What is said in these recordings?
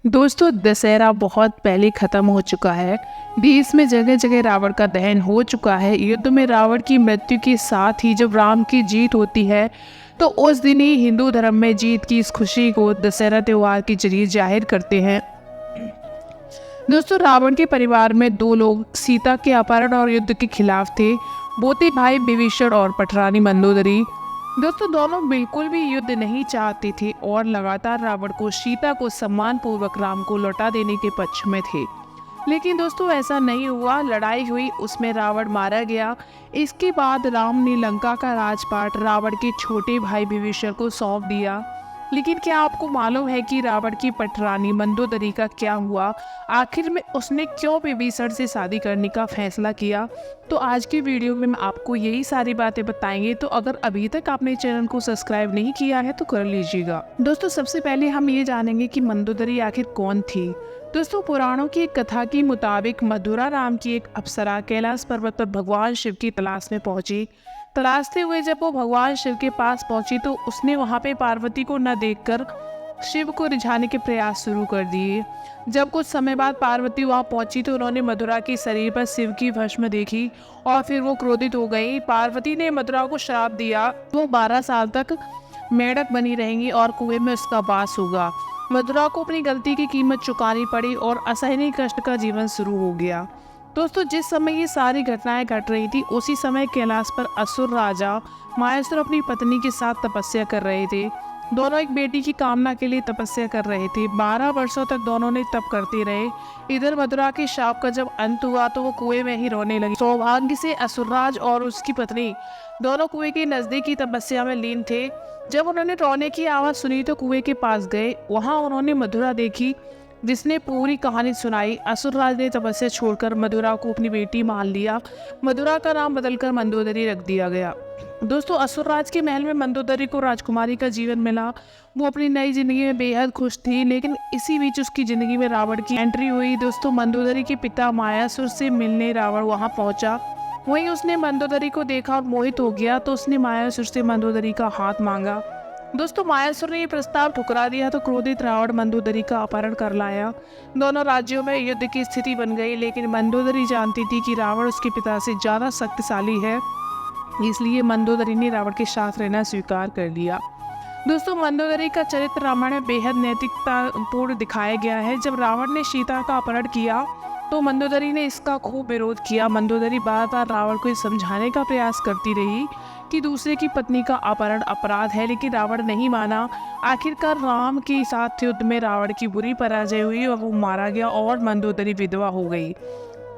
दोस्तों, दशहरा बहुत पहले ख़त्म हो चुका है। देश में जगह जगह रावण का दहन हो चुका है। युद्ध में रावण की मृत्यु के साथ ही जब राम की जीत होती है तो उस दिन ही हिंदू धर्म में जीत की इस खुशी को दशहरा त्यौहार के जरिए जाहिर करते हैं। दोस्तों, रावण के परिवार में दो लोग सीता के अपहरण और युद्ध के खिलाफ थे। वो थे भाई विभीषण और पटरानी मंदोदरी। दोस्तों, दोनों बिल्कुल भी युद्ध नहीं चाहते थे और लगातार रावण को सीता को सम्मान पूर्वक राम को लौटा देने के पक्ष में थे। लेकिन दोस्तों, ऐसा नहीं हुआ। लड़ाई हुई, उसमें रावण मारा गया। इसके बाद राम ने लंका का राजपाट रावण के छोटे भाई विभीषण को सौंप दिया। लेकिन क्या आपको मालूम है कि रावण की पटरानी मंदोदरी का क्या हुआ? आखिर में उसने क्यों विभीषण से शादी करने का फैसला किया? तो आज की वीडियो में मैं आपको यही सारी बातें बताएंगे। तो अगर अभी तक आपने चैनल को सब्सक्राइब नहीं किया है तो कर लीजिएगा। दोस्तों, सबसे पहले हम ये जानेंगे कि मंदोदरी आखिर कौन थी। दोस्तों, पुराणों की एक कथा के मुताबिक मधुरा नाम की एक अप्सरा कैलाश पर्वत पर भगवान शिव की तलाश में पहुंची। तलाशते हुए जब वो भगवान शिव के पास पहुंची तो उसने वहां पे पार्वती को न देखकर शिव को रिझाने के प्रयास शुरू कर दिए। जब कुछ समय बाद पार्वती वहां पहुंची तो उन्होंने मधुरा के शरीर पर शिव की भस्म देखी और फिर वो क्रोधित हो गई। पार्वती ने मधुरा को श्राप दिया, वो 12 साल तक मेढक बनी रहेंगी और कुएं में उसका वास होगा। मधुरा को अपनी गलती की कीमत चुकानी पड़ी और असहनीय कष्ट का जीवन शुरू हो गया। दोस्तों, जिस समय ये सारी घटनाएं घट रही थी उसी समय कैलाश पर असुर राजा मायासुर अपनी पत्नी के साथ तपस्या कर रहे थे। दोनों एक बेटी की कामना के लिए तपस्या कर रहे थे। 12 वर्षों तक दोनों ने तप करते रहे। इधर मधुरा के शाप का जब अंत हुआ तो वो कुएं में ही रोने लगी। सौभाग्य से असुरराज और उसकी पत्नी दोनों कुएं के नजदीक ही तपस्या में लीन थे। जब उन्होंने रोने की आवाज़ सुनी तो कुएं के पास गए। वहाँ उन्होंने मधुरा देखी जिसने पूरी कहानी सुनाई। असुरराज ने तपस्या छोड़कर मधुरा को अपनी बेटी मान लिया। मधुरा का नाम बदलकर मंदोदरी रख दिया गया। दोस्तों, असुरराज के महल में मंदोदरी को राजकुमारी का जीवन मिला। वो अपनी नई जिंदगी में बेहद खुश थी। लेकिन इसी बीच उसकी जिंदगी में रावण की एंट्री हुई। दोस्तों, मंदोदरी के पिता मायासुर से मिलने रावण वहां पहुंचा। वहीं उसने मंदोदरी को देखा और मोहित हो गया तो उसने मायासुर से मंदोदरी का हाथ मांगा। दोस्तों, मायासुर ने ये प्रस्ताव ठुकरा दिया तो क्रोधित रावण मंदोदरी का अपहरण कर लाया। दोनों राज्यों में युद्ध की स्थिति बन गई। लेकिन मंदोदरी जानती थी कि रावण उसके पिता से ज़्यादा शक्तिशाली है, इसलिए मंदोदरी ने रावण के साथ रहना स्वीकार कर लिया। दोस्तों, मंदोदरी का चरित्र रामायण में बेहद नैतिकतापूर्ण दिखाया गया है। जब रावण ने सीता का अपहरण किया तो मंदोदरी ने इसका खूब विरोध किया। मंदोदरी बार-बार रावण को समझाने का प्रयास करती रही कि दूसरे की पत्नी का अपहरण अपराध है, लेकिन रावण नहीं माना। आखिरकार राम के साथ युद्ध में रावण की बुरी पराजय हुई और वो मारा गया और मंदोदरी विधवा हो गई।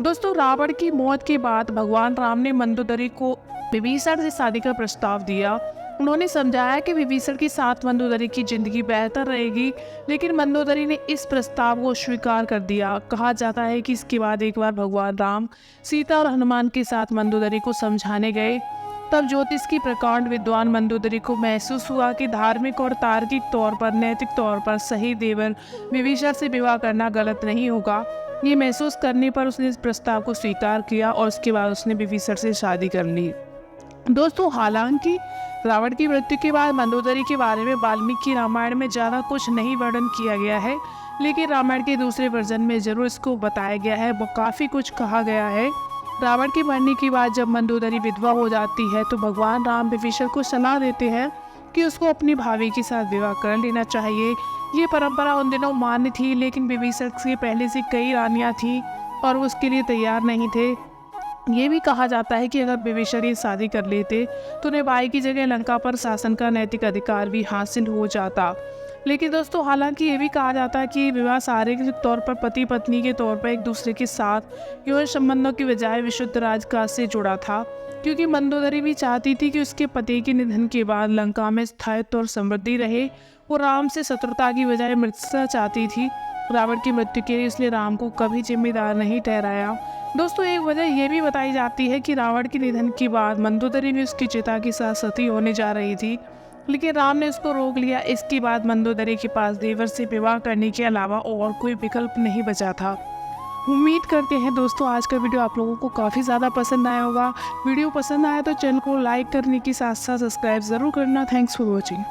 दोस्तों, रावण की मौत के बाद भगवान राम ने मंदोदरी को विभीषण से शादी का प्रस्ताव दिया। उन्होंने समझाया कि विभीषण के साथ मंदोदरी की जिंदगी बेहतर रहेगी, लेकिन मंदोदरी ने इस प्रस्ताव को स्वीकार कर दिया। कहा जाता है कि इसके बाद एक बार भगवान राम सीता और हनुमान के साथ मंदोदरी को समझाने गए। तब ज्योतिष की प्रकांड विद्वान मंदोदरी को महसूस हुआ कि धार्मिक और तार्किक तौर पर, नैतिक तौर पर सही देवर विभीषण से विवाह करना गलत नहीं होगा। ये महसूस करने पर उसने इस प्रस्ताव को स्वीकार किया और उसके बाद उसने विभीषण से शादी कर ली। दोस्तों, हालांकि रावण की मृत्यु के बाद मंदोदरी के बारे में वाल्मीकि रामायण में ज़्यादा कुछ नहीं वर्णन किया गया है, लेकिन रामायण के दूसरे वर्जन में ज़रूर इसको बताया गया है। वो काफ़ी कुछ कहा गया है। रावण के मरने के बाद जब मंदोदरी विधवा हो जाती है तो भगवान राम विभीषण को सलाह देते हैं कि उसको अपनी भाभी के साथ विवाह कर लेना चाहिए। ये परंपरा उन दिनों मान्य थी, लेकिन विभीषण से पहले से कई रानियाँ थीं और वो उसके लिए तैयार नहीं थे। ये भी कहा जाता है कि अगर विभीषण ये शादी कर लेते तो उन्हें भाई की जगह लंका पर शासन का नैतिक अधिकार भी हासिल हो जाता। लेकिन दोस्तों, हालांकि ये भी कहा जाता है कि विवाह शारीरिक तौर पर पति पत्नी के तौर पर एक दूसरे के साथ यौन संबंधों की बजाय विशुद्ध राजकाज से जुड़ा था, क्योंकि मंदोदरी भी चाहती थी कि उसके पति के निधन के बाद लंका में स्थायित्व और समृद्धि रहे। वो राम से शत्रुता की बजाय मित्रता चाहती थी। रावण की मृत्यु के लिए उसने राम को कभी जिम्मेदार नहीं ठहराया। दोस्तों, एक वजह यह भी बताई जाती है कि रावण के निधन के बाद मंदोदरी भी उसकी चिता के साथ सती होने जा रही थी, लेकिन राम ने उसको रोक लिया। इसके बाद मंदोदरी के पास देवर से विवाह करने के अलावा और कोई विकल्प नहीं बचा था। उम्मीद करते हैं दोस्तों आज का वीडियो आप लोगों को काफ़ी ज़्यादा पसंद आया होगा। वीडियो पसंद आया तो चैनल को लाइक करने के साथ साथ सब्सक्राइब ज़रूर करना। Thanks for watching.